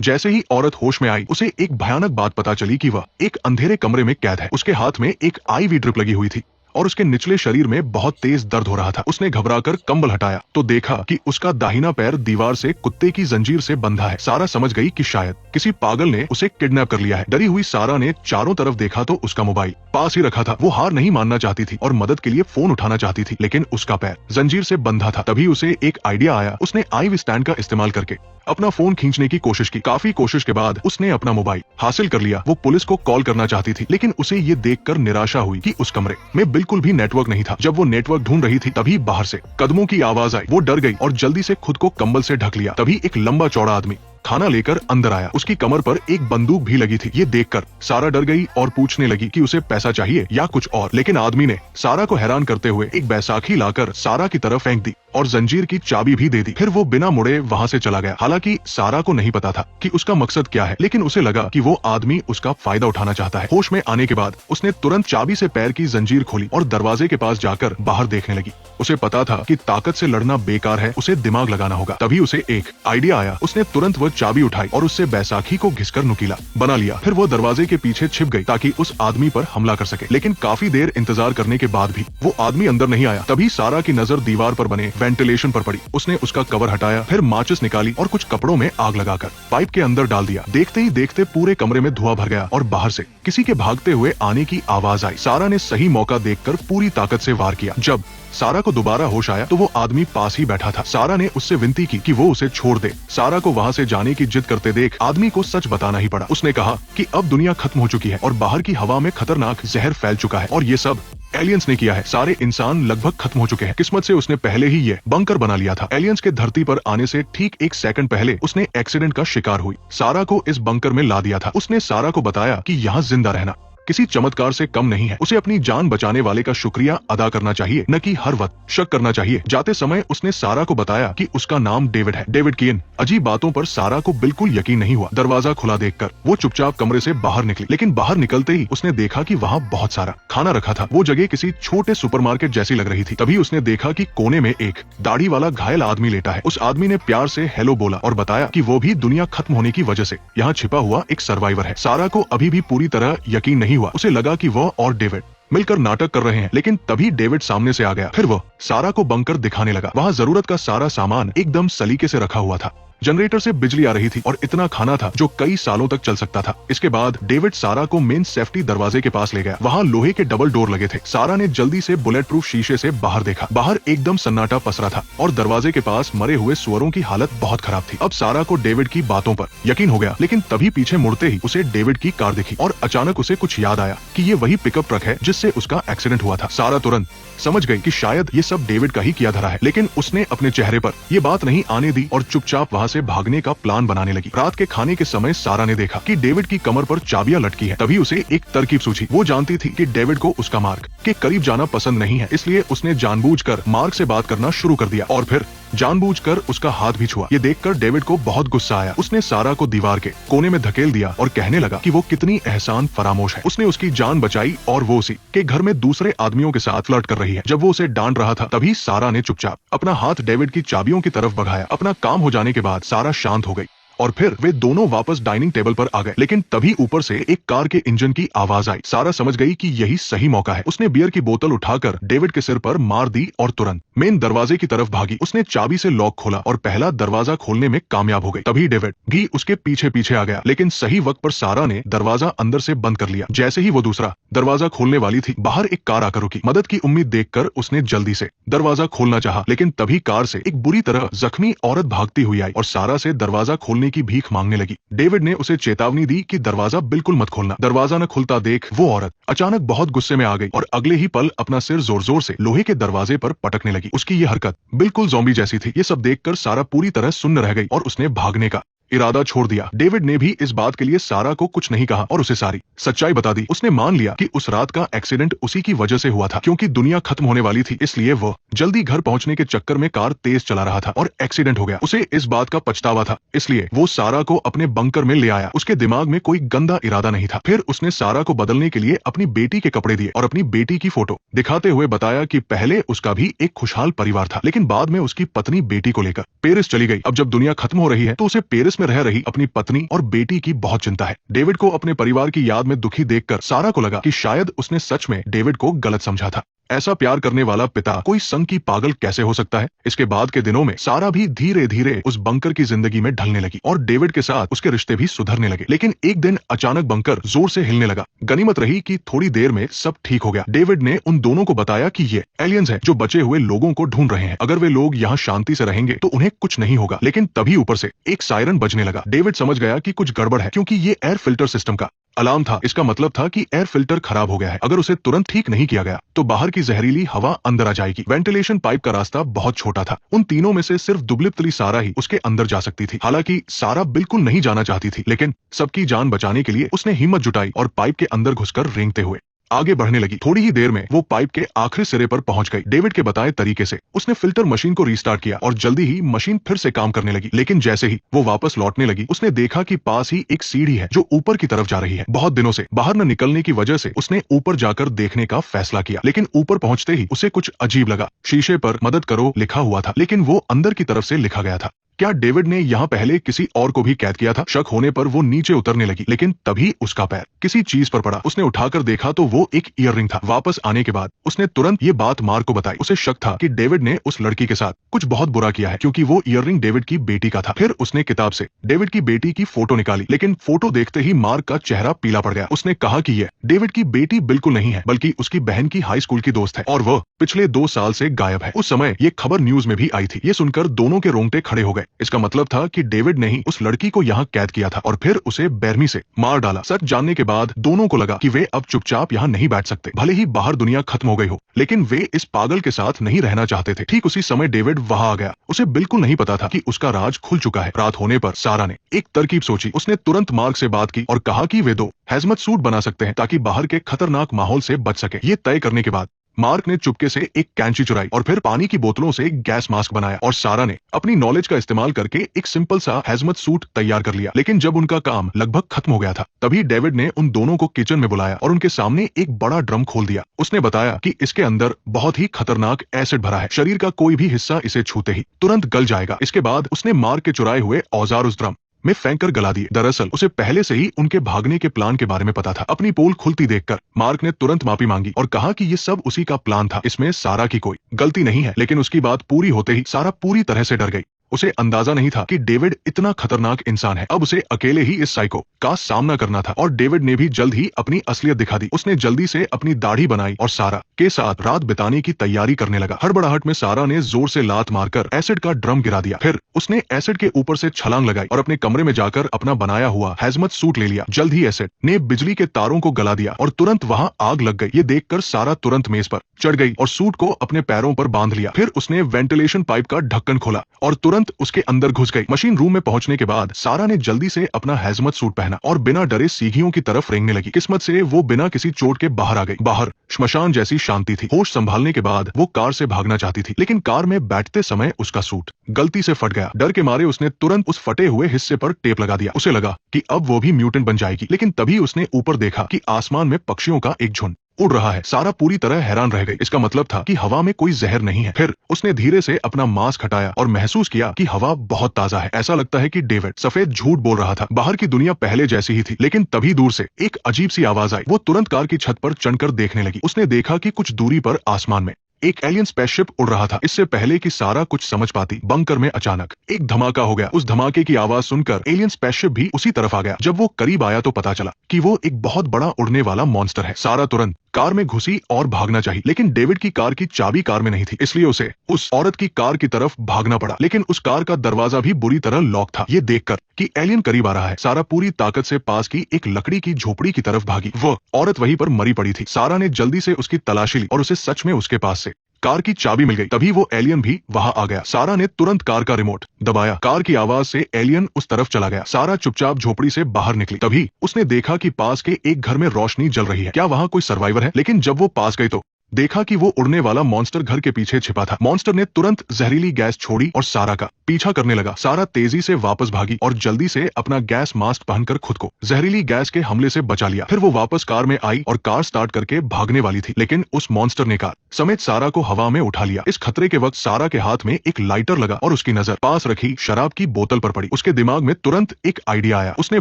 जैसे ही औरत होश में आई, उसे एक भयानक बात पता चली कि वह एक अंधेरे कमरे में कैद है। उसके हाथ में एक आईवी ड्रिप लगी हुई थी और उसके निचले शरीर में बहुत तेज दर्द हो रहा था। उसने घबराकर कंबल हटाया तो देखा कि उसका दाहिना पैर दीवार से कुत्ते की जंजीर से बंधा है। सारा समझ गई कि शायद किसी पागल ने उसे किडनैप कर लिया है। डरी हुई सारा ने चारों तरफ देखा तो उसका मोबाइल पास ही रखा था। वो हार नहीं मानना चाहती थी और मदद के लिए फोन उठाना चाहती थी, लेकिन उसका पैर जंजीर से बंधा था। तभी उसे एक आइडिया आया। उसने आईवी स्टैंड का इस्तेमाल करके अपना फोन खींचने की कोशिश की। काफी कोशिश के बाद उसने अपना मोबाइल हासिल कर लिया। वो पुलिस को कॉल करना चाहती थी, लेकिन उसे ये देखकर निराशा हुई कि उस कमरे में बिल्कुल भी नेटवर्क नहीं था। जब वो नेटवर्क ढूंढ रही थी तभी बाहर से कदमों की आवाज आई। वो डर गई और जल्दी से खुद को कंबल से ढक लिया। तभी एक लंबा चौड़ा आदमी खाना लेकर अंदर आया। उसकी कमर पर एक बंदूक भी लगी थी। ये देखकर सारा डर गई और पूछने लगी कि उसे पैसा चाहिए या कुछ और, लेकिन आदमी ने सारा को हैरान करते हुए एक बैसाखी लाकर सारा की तरफ फेंक दी और जंजीर की चाबी भी दे दी। फिर वो बिना मुड़े वहां से चला गया। हालांकि सारा को नहीं पता था कि उसका मकसद क्या है, लेकिन उसे लगा कि वो आदमी उसका फायदा उठाना चाहता है। होश में आने के बाद उसने तुरंत चाबी से पैर की जंजीर खोली और दरवाजे के पास जाकर बाहर देखने लगी। उसे पता था कि ताकत से लड़ना बेकार है, उसे दिमाग लगाना होगा। तभी उसे एक आइडिया आया। उसने तुरंत वो चाबी उठाई और उससे बैसाखी को घिसकर नुकीला बना लिया। फिर वो दरवाजे के पीछे छिप गई ताकि उस आदमी पर हमला कर सके, लेकिन काफी देर इंतजार करने के बाद भी वो आदमी अंदर नहीं आया। तभी सारा की नजर दीवार पर बने वेंटिलेशन पर पड़ी। उसने उसका कवर हटाया, फिर माचिस निकाली और कुछ कपड़ों में आग लगाकर पाइप के अंदर डाल दिया। देखते ही देखते पूरे कमरे में धुआं भर गया और बाहर से किसी के भागते हुए आने की आवाज आई। सारा ने सही मौका देखकर पूरी ताकत से वार किया। जब सारा को दोबारा होश आया तो वो आदमी पास ही बैठा था। सारा ने उससे विनती की कि वो उसे छोड़ दे। सारा को वहाँ से जाने की जिद करते देख आदमी को सच बताना ही पड़ा। उसने कहा कि अब दुनिया खत्म हो चुकी है और बाहर की हवा में खतरनाक जहर फैल चुका है और ये सब एलियंस ने किया है। सारे इंसान लगभग खत्म हो चुके हैं। किस्मत से उसने पहले ही ये बंकर बना लिया था। एलियंस के धरती पर आने से ठीक एक सेकंड पहले उसने एक्सीडेंट का शिकार हुई। सारा को इस बंकर में ला दिया था। उसने सारा को बताया कि यहाँ जिंदा रहना किसी चमत्कार से कम नहीं है। उसे अपनी जान बचाने वाले का शुक्रिया अदा करना चाहिए, न कि हर वक्त शक करना चाहिए। जाते समय उसने सारा को बताया कि उसका नाम डेविड है, डेविड की इन अजीब बातों पर सारा को बिल्कुल यकीन नहीं हुआ। दरवाजा खुला देखकर वो चुपचाप कमरे से बाहर निकली, लेकिन बाहर निकलते ही उसने देखा कि वहाँ बहुत सारा खाना रखा था। वो जगह किसी छोटे सुपरमार्केट जैसी लग रही थी। तभी उसने देखा कि कोने में एक दाढ़ी वाला घायल आदमी लेटा है। उस आदमी ने प्यार से हेलो बोला और बताया कि वो भी दुनिया खत्म होने की वजह से यहाँ छिपा हुआ एक सर्वाइवर है। सारा को अभी भी पूरी तरह यकीन नहीं हुआ। उसे लगा कि वह और डेविड मिलकर नाटक कर रहे हैं, लेकिन तभी डेविड सामने से आ गया। फिर वह सारा को बंकर दिखाने लगा। वहाँ जरूरत का सारा सामान एकदम सलीके से रखा हुआ था। जनरेटर से बिजली आ रही थी और इतना खाना था जो कई सालों तक चल सकता था। इसके बाद डेविड सारा को मेन सेफ्टी दरवाजे के पास ले गया। वहाँ लोहे के डबल डोर लगे थे। सारा ने जल्दी से बुलेट प्रूफ शीशे से बाहर देखा। बाहर एकदम सन्नाटा पसरा था और दरवाजे के पास मरे हुए सुअरों की हालत बहुत खराब थी। अब सारा को डेविड की बातों पर यकीन हो गया, लेकिन तभी पीछे मुड़ते ही उसे डेविड की कार दिखी और अचानक उसे कुछ याद आया कि ये वही पिकअप ट्रक है जिससे उसका एक्सीडेंट हुआ था। सारा तुरंत समझ गई कि शायद ये सब डेविड का ही किया धरा है, लेकिन उसने अपने चेहरे पर ये बात नहीं आने दी और चुपचाप वहाँ से भागने का प्लान बनाने लगी। रात के खाने के समय सारा ने देखा कि डेविड की कमर पर चाबियां लटकी है। तभी उसे एक तरकीब सूझी। वो जानती थी कि डेविड को उसका मार्ग के करीब जाना पसंद नहीं है, इसलिए उसने जानबूझकर मार्ग से बात करना शुरू कर दिया और फिर जानबूझकर उसका हाथ भी छुआ। ये देखकर डेविड को बहुत गुस्सा आया। उसने सारा को दीवार के कोने में धकेल दिया और कहने लगा कि वो कितनी एहसान फरामोश है। उसने उसकी जान बचाई और वो उसी के घर में दूसरे आदमियों के साथ फ्लर्ट कर रही है। जब वो उसे डांट रहा था तभी सारा ने चुपचाप अपना हाथ डेविड की चाबियों की तरफ बढ़ाया। अपना काम हो जाने के बाद सारा शांत हो गई और फिर वे दोनों वापस डाइनिंग टेबल पर आ गए। लेकिन तभी ऊपर से एक कार के इंजन की आवाज आई। सारा समझ गई कि यही सही मौका है। उसने बियर की बोतल उठाकर डेविड के सिर पर मार दी और तुरंत मेन दरवाजे की तरफ भागी। उसने चाबी से लॉक खोला और पहला दरवाजा खोलने में कामयाब हो गई। तभी डेविड भी उसके पीछे पीछे आ गया, लेकिन सही वक्त पर सारा ने दरवाजा अंदर से बंद कर लिया। जैसे ही वो दूसरा दरवाजा खोलने वाली थी, बाहर एक कार आकर रुकी। मदद की उम्मीद देखकर उसने जल्दी से दरवाजा खोलना चाहा, लेकिन तभी कार से एक बुरी तरह जख्मी औरत भागती हुई आई और सारा से दरवाजा खोलने की भीख मांगने लगी। डेविड ने उसे चेतावनी दी कि दरवाजा बिल्कुल मत खोलना। दरवाजा न खुलता देख वो औरत अचानक बहुत गुस्से में आ गई और अगले ही पल अपना सिर जोर जोर से लोहे के दरवाजे पर पटकने लगी। उसकी ये हरकत बिल्कुल ज़ॉम्बी जैसी थी। ये सब देखकर सारा पूरी तरह सुन्न रह गई और उसने भागने का इरादा छोड़ दिया। डेविड ने भी इस बात के लिए सारा को कुछ नहीं कहा और उसे सारी सच्चाई बता दी। उसने मान लिया कि उस रात का एक्सीडेंट उसी की वजह से हुआ था, क्योंकि दुनिया खत्म होने वाली थी, इसलिए वो जल्दी घर पहुंचने के चक्कर में कार तेज चला रहा था और एक्सीडेंट हो गया। उसे इस बात का पछतावा था, इसलिए वो सारा को अपने बंकर में ले आया। उसके दिमाग में कोई गंदा इरादा नहीं था। फिर उसने सारा को बदलने के लिए अपनी बेटी के कपड़े दिए और अपनी बेटी की फोटो दिखाते हुए बताया कि पहले उसका भी एक खुशहाल परिवार था, लेकिन बाद में उसकी पत्नी बेटी को लेकर पेरिस चली गई। अब जब दुनिया खत्म हो रही है तो उसे पेरिस में रह रही अपनी पत्नी और बेटी की बहुत चिंता है। डेविड को अपने परिवार की याद में दुखी देखकर सारा को लगा कि शायद उसने सच में डेविड को गलत समझा था। ऐसा प्यार करने वाला पिता कोई संग की पागल कैसे हो सकता है। इसके बाद के दिनों में सारा भी धीरे धीरे उस बंकर की जिंदगी में ढलने लगी और डेविड के साथ उसके रिश्ते भी सुधरने लगे। लेकिन एक दिन अचानक बंकर जोर से हिलने लगा। गनीमत रही कि थोड़ी देर में सब ठीक हो गया। डेविड ने उन दोनों को बताया कि ये एलियंस हैं जो बचे हुए लोगों को ढूंढ रहे हैं। अगर वे लोग यहाँ शांति से रहेंगे तो उन्हें कुछ नहीं होगा। लेकिन तभी ऊपर से एक सायरन बजने लगा। डेविड समझ गया कि कुछ गड़बड़ है, क्योंकि ये एयर फिल्टर सिस्टम का अलार्म था। इसका मतलब था कि एयर फिल्टर खराब हो गया है। अगर उसे तुरंत ठीक नहीं किया गया तो बाहर की जहरीली हवा अंदर आ जाएगी। वेंटिलेशन पाइप का रास्ता बहुत छोटा था। उन तीनों में से सिर्फ दुबली-पतली सारा ही उसके अंदर जा सकती थी। हालांकि सारा बिल्कुल नहीं जाना चाहती थी, लेकिन सबकी जान बचाने के लिए उसने हिम्मत जुटाई और पाइप के अंदर घुसकर रेंगते हुए आगे बढ़ने लगी। थोड़ी ही देर में वो पाइप के आखिरी सिरे पर पहुंच गई। डेविड के बताए तरीके से उसने फिल्टर मशीन को रीस्टार्ट किया और जल्दी ही मशीन फिर से काम करने लगी। लेकिन जैसे ही वो वापस लौटने लगी, उसने देखा कि पास ही एक सीढ़ी है जो ऊपर की तरफ जा रही है। बहुत दिनों से बाहर न निकलने की वजह से उसने ऊपर जाकर देखने का फैसला किया। लेकिन ऊपर पहुंचते ही उसे कुछ अजीब लगा। शीशे पर मदद करो लिखा हुआ था, लेकिन वो अंदर की तरफ से लिखा गया था। क्या डेविड ने यहाँ पहले किसी और को भी कैद किया था? शक होने पर वो नीचे उतरने लगी, लेकिन तभी उसका पैर किसी चीज पर पड़ा। उसने उठाकर देखा तो वो एक ईयररिंग था। वापस आने के बाद उसने तुरंत ये बात मार्क को बताई। उसे शक था कि डेविड ने उस लड़की के साथ कुछ बहुत बुरा किया है, क्योंकि वो ईयररिंग डेविड की बेटी का था। फिर उसने किताब से डेविड की बेटी की फोटो निकाली, लेकिन फोटो देखते ही मार्क का चेहरा पीला पड़ गया। उसने कहा कि ये डेविड की बेटी बिल्कुल नहीं है, बल्कि उसकी बहन की हाई स्कूल की दोस्त है और वह पिछले 2 साल से गायब है। उस समय ये खबर न्यूज में भी आई थी। ये सुनकर दोनों के रोंगटे खड़े हो गए। इसका मतलब था कि डेविड ने ही उस लड़की को यहाँ कैद किया था और फिर उसे बेरहमी से मार डाला। सच जानने के बाद दोनों को लगा कि वे अब चुपचाप यहाँ नहीं बैठ सकते, भले ही बाहर दुनिया खत्म हो गई हो, लेकिन वे इस पागल के साथ नहीं रहना चाहते थे। ठीक उसी समय डेविड वहाँ आ गया। उसे बिल्कुल नहीं पता था कि उसका राज खुल चुका है। रात होने पर सारा ने एक तरकीब सोची। उसने तुरंत मार्क से बात की और कहा कि वे 2 हैजमत सूट बना सकते हैं ताकि बाहर के खतरनाक माहौल से बच सके। ये तय करने के बाद मार्क ने चुपके से एक कैंची चुराई और फिर पानी की बोतलों से गैस मास्क बनाया और सारा ने अपनी नॉलेज का इस्तेमाल करके एक सिंपल सा हैजमत सूट तैयार कर लिया। लेकिन जब उनका काम लगभग खत्म हो गया था, तभी डेविड ने उन दोनों को किचन में बुलाया और उनके सामने एक बड़ा ड्रम खोल दिया। उसने बताया कि इसके अंदर बहुत ही खतरनाक एसिड भरा है। शरीर का कोई भी हिस्सा इसे छूते ही तुरंत गल जाएगा। इसके बाद उसने मार्क के चुराए हुए औजार उस ड्रम में फेंक कर गला दिए। दरअसल उसे पहले से ही उनके भागने के प्लान के बारे में पता था। अपनी पोल खुलती देखकर मार्क ने तुरंत माफी मांगी और कहा कि ये सब उसी का प्लान था, इसमें सारा की कोई गलती नहीं है। लेकिन उसकी बात पूरी होते ही सारा पूरी तरह से डर गई। उसे अंदाजा नहीं था कि डेविड इतना खतरनाक इंसान है। अब उसे अकेले ही इस साइको का सामना करना था और डेविड ने भी जल्द ही अपनी असलियत दिखा दी। उसने जल्दी से अपनी दाढ़ी बनाई और सारा के साथ रात बिताने की तैयारी करने लगा। हड़बड़ाहट में सारा ने जोर से लात मारकर एसिड का ड्रम गिरा दिया। फिर उसने एसिड के ऊपर से छलांग लगाई और अपने कमरे में जाकर अपना बनाया हुआ हैजमत सूट ले लिया। जल्द ही एसिड ने बिजली के तारों को गला दिया और तुरंत वहां आग लग गई। ये देखकर सारा तुरंत मेज पर चढ़ गई और सूट को अपने पैरों पर बांध लिया। फिर उसने वेंटिलेशन पाइप का ढक्कन खोला और तुरंत उसके अंदर घुस गई। मशीन रूम में पहुंचने के बाद सारा ने जल्दी से अपना हैजमत सूट पहना और बिना डरे सीढ़ियों की तरफ रेंगने लगी। किस्मत से वो बिना किसी चोट के बाहर आ गई। बाहर श्मशान जैसी शांति थी। होश संभालने के बाद वो कार से भागना चाहती थी, लेकिन कार में बैठते समय उसका सूट गलती से फट गया। डर के मारे उसने तुरंत उस फटे हुए हिस्से पर टेप लगा दिया। उसे लगा कि अब वो भी म्यूटेंट बन जाएगी, लेकिन तभी उसने ऊपर देखा कि आसमान में पक्षियों का एक झुंड उड़ रहा है। सारा पूरी तरह हैरान रह गई। इसका मतलब था कि हवा में कोई जहर नहीं है। फिर उसने धीरे से अपना मास्क हटाया और महसूस किया कि हवा बहुत ताजा है। ऐसा लगता है कि डेविड सफेद झूठ बोल रहा था। बाहर की दुनिया पहले जैसी ही थी, लेकिन तभी दूर से एक अजीब सी आवाज आई। वो तुरंत कार की छत पर चढ़कर देखने लगी। उसने देखा कि कुछ दूरी पर आसमान में एक एलियन स्पेसशिप उड़ रहा था। इससे पहले कि सारा कुछ समझ पाती, बंकर में अचानक एक धमाका हो गया। उस धमाके की आवाज सुनकर एलियन स्पेसशिप भी उसी तरफ आ गया। जब वो करीब आया तो पता चला कि वो एक बहुत बड़ा उड़ने वाला मॉन्स्टर है। सारा तुरंत कार में घुसी और भागना चाहिए, लेकिन डेविड की कार की चाबी कार में नहीं थी, इसलिए उसे उस औरत की कार की तरफ भागना पड़ा। लेकिन उस कार का दरवाजा भी बुरी तरह लॉक था। ये देखकर कि एलियन करीब आ रहा है, सारा पूरी ताकत से पास की एक लकड़ी की झोपड़ी की तरफ भागी। वो औरत वहीं पर मरी पड़ी थी। सारा ने जल्दी से उसकी तलाशी ली और उसे सच में उसके पास से कार की चाबी मिल गई। तभी वो एलियन भी वहां आ गया। सारा ने तुरंत कार का रिमोट दबाया। कार की आवाज से एलियन उस तरफ चला गया। सारा चुपचाप झोपड़ी से बाहर निकली। तभी उसने देखा कि पास के एक घर में रोशनी जल रही है। क्या वहां कोई सर्वाइवर है? लेकिन जब वो पास गई तो देखा कि वो उड़ने वाला मॉन्स्टर घर के पीछे छिपा था। मॉन्स्टर ने तुरंत जहरीली गैस छोड़ी और सारा का पीछा करने लगा। सारा तेजी से वापस भागी और जल्दी से अपना गैस मास्क पहनकर खुद को जहरीली गैस के हमले से बचा लिया। फिर वो वापस कार में आई और कार स्टार्ट करके भागने वाली थी, लेकिन उस मॉन्स्टर ने कार समेत सारा को हवा में उठा लिया। इस खतरे के वक्त सारा के हाथ में एक लाइटर लगा और उसकी नजर पास रखी शराब की बोतल पर पड़ी। उसके दिमाग में तुरंत एक आइडिया आया। उसने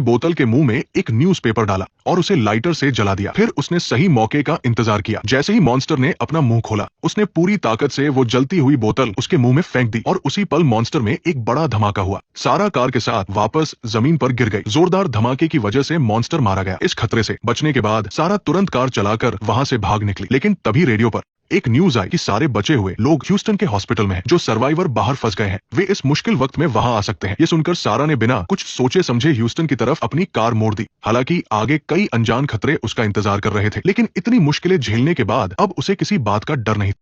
बोतल के मुंह में एक न्यूज़पेपर डाला और उसे लाइटर से जला दिया। फिर उसने सही मौके का इंतजार किया। जैसे ही मॉन्स्टर ने अपना मुंह खोला, उसने पूरी ताकत से वो जलती हुई बोतल उसके मुंह में फेंक दी और उसी पल मॉन्स्टर में एक बड़ा धमाका हुआ। सारा कार के साथ वापस जमीन पर गिर गई। जोरदार धमाके की वजह से मॉन्स्टर मारा गया। इस खतरे से बचने के बाद सारा तुरंत कार चलाकर वहां से भाग निकली, लेकिन तभी रेडियो पर एक न्यूज आई कि सारे बचे हुए लोग ह्यूस्टन के हॉस्पिटल में हैं। जो सर्वाइवर बाहर फंस गए हैं वे इस मुश्किल वक्त में वहां आ सकते हैं। ये सुनकर सारा ने बिना कुछ सोचे समझे ह्यूस्टन की तरफ अपनी कार मोड़ दी। हालांकि आगे कई अनजान खतरे उसका इंतजार कर रहे थे, लेकिन इतनी मुश्किलें झेलने के बाद अब उसे किसी बात का डर नहीं।